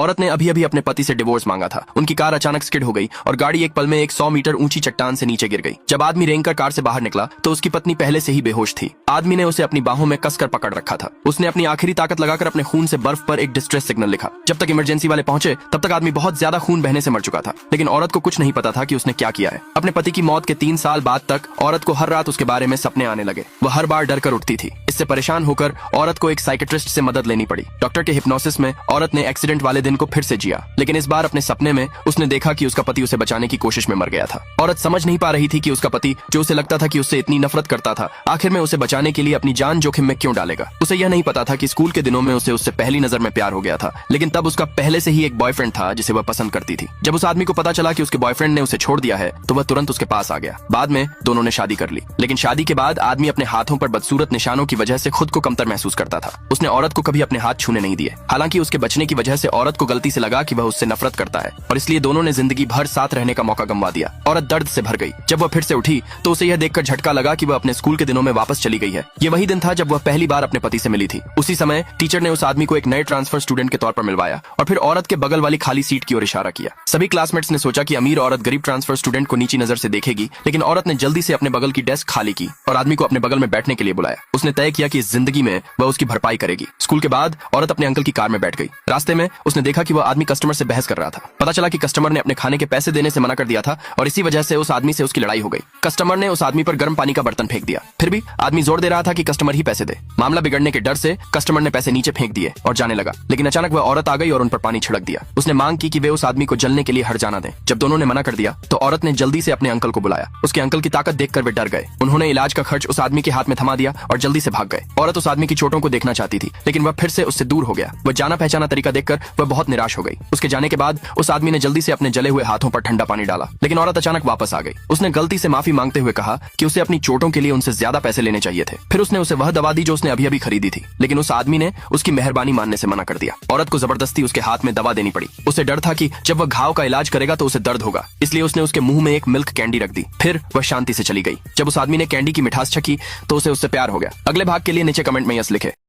औरत ने अभी अभी अपने पति से डिवोर्स मांगा था। उनकी कार अचानक स्किड हो गई और गाड़ी एक पल में एक 100 मीटर ऊंची चट्टान से नीचे गिर गई। जब आदमी रेंगकर कार से बाहर निकला तो उसकी पत्नी पहले से ही बेहोश थी। आदमी ने उसे अपनी बाहों में कसकर पकड़ रखा था। उसने अपनी आखिरी ताकत लगाकर अपने खून से बर्फ पर एक डिस्ट्रेस सिग्नल लिखा। जब तक इमरजेंसी वाले पहुंचे तब तक आदमी बहुत ज्यादा खून बहने से मर चुका था, लेकिन औरत को कुछ नहीं पता था कि उसने क्या किया है। अपने पति की मौत के 3 साल बाद तक औरत को हर रात उसके बारे में सपने आने लगे। वह हर बार डर कर उठती थी। इससे परेशान होकर औरत को एक साइकेट्रिस्ट से मदद लेनी पड़ी। डॉक्टर के हिप्नोसिस में औरत ने एक्सीडेंट वाले दिन को फिर से जिया, लेकिन इस बार अपने सपने में उसने देखा कि उसका पति उसे बचाने की कोशिश में मर गया था। औरत समझ नहीं पा रही थी कि उसका पति, जो उसे लगता था कि उससे इतनी नफरत करता था, आखिर में उसे बचाने के लिए अपनी जान जोखिम में क्यों डालेगा। उसे यह नहीं पता था कि स्कूल के दिनों में उसे उससे पहली नजर में प्यार हो गया था, लेकिन तब उसका पहले से ही एक बॉयफ्रेंड था जिसे वह पसंद करती थी। जब उस आदमी को पता चला कि उसके बॉयफ्रेंड ने उसे छोड़ दिया है तो वह तुरंत उसके पास आ गया। बाद में दोनों ने शादी कर ली, लेकिन शादी के बाद आदमी अपने हाथों पर बदसूरत निशानों की वजह से खुद को कमतर महसूस करता था। उसने औरत को कभी अपने हाथ छूने नहीं दिए। हालांकि उसके बचने की वजह से औरत को गलती से लगा कि वह उससे नफरत करता है और इसलिए दोनों ने जिंदगी भर साथ रहने का मौका गंवा दिया। औरत दर्द से भर गई। जब वह फिर से उठी तो उसे यह देखकर झटका लगा कि वह अपने स्कूल के दिनों में वापस चली गई है। ये वही दिन था जब वह पहली बार अपने पति से मिली थी। उसी समय टीचर ने उस आदमी को एक नए ट्रांसफर स्टूडेंट के तौर पर मिलवाया और फिर औरत के बगल वाली खाली सीट की ओर इशारा किया। सभी क्लासमेट्स ने सोचा कि अमीर औरत गरीब ट्रांसफर स्टूडेंट को नीची नजर से देखेगी, लेकिन औरत ने जल्दी से अपने बगल की डेस्क खाली की और आदमी को अपने बगल में बैठने के लिए बुलाया। उसने तय किया कि इस जिंदगी में वह उसकी भरपाई करेगी। स्कूल के बाद औरत अपने अंकल की कार में बैठ गई। रास्ते में उसने देखा कि वह आदमी कस्टमर से बहस कर रहा था। पता चला कि कस्टमर ने अपने खाने के पैसे देने से मना कर दिया था और इसी वजह से उस आदमी से उसकी लड़ाई हो गई। कस्टमर ने उस आदमी पर गर्म पानी का बर्तन फेंक दिया। फिर भी आदमी जोर दे रहा था कि कस्टमर ही पैसे दे। मामला बिगड़ने के डर से कस्टमर ने पैसे नीचे फेंक दिए और जाने लगा, लेकिन अचानक वह औरत आ गई और उन पर पानी छिड़क दिया। उसने मांग की कि वे उस आदमी को जलने के लिए हट जाना दें। जब दोनों ने मना कर दिया तो औरत ने जल्दी से अपने अंकल को बुलाया। उसके अंकल की ताकत देखकर वे डर गए। उन्होंने इलाज का खर्च उस आदमी के हाथ में थमा दिया और जल्दी से भाग गए। औरत उस आदमी की चोटों को देखना चाहती थी, लेकिन वह फिर से उससे दूर हो गया। वह जाना पहचाना तरीका देखकर वह बहुत निराश हो गई। उसके जाने के बाद उस आदमी ने जल्दी से अपने जले हुए हाथों पर ठंडा पानी डाला, लेकिन औरत अचानक वापस आ गई। उसने गलती से माफी मांगते हुए कहा कि उसे अपनी चोटों के लिए उनसे ज्यादा पैसे लेने चाहिए थे। फिर उसने उसे वह दवा दी जो उसने अभी अभी खरीदी थी, लेकिन उस आदमी ने उसकी मेहरबानी मानने से मना कर दिया। औरत को जबरदस्ती उसके हाथ में दवा देनी पड़ी। उसे डर था कि जब वह घाव का इलाज करेगा तो उसे दर्द होगा, इसलिए उसने उसके मुंह में एक मिल्क कैंडी रख दी। फिर वह शांति से चली गई। जब उस आदमी ने कैंडी की मिठास चखी तो उसे उससे प्यार हो गया। अगले भाग के लिए नीचे कमेंट में यस लिखे।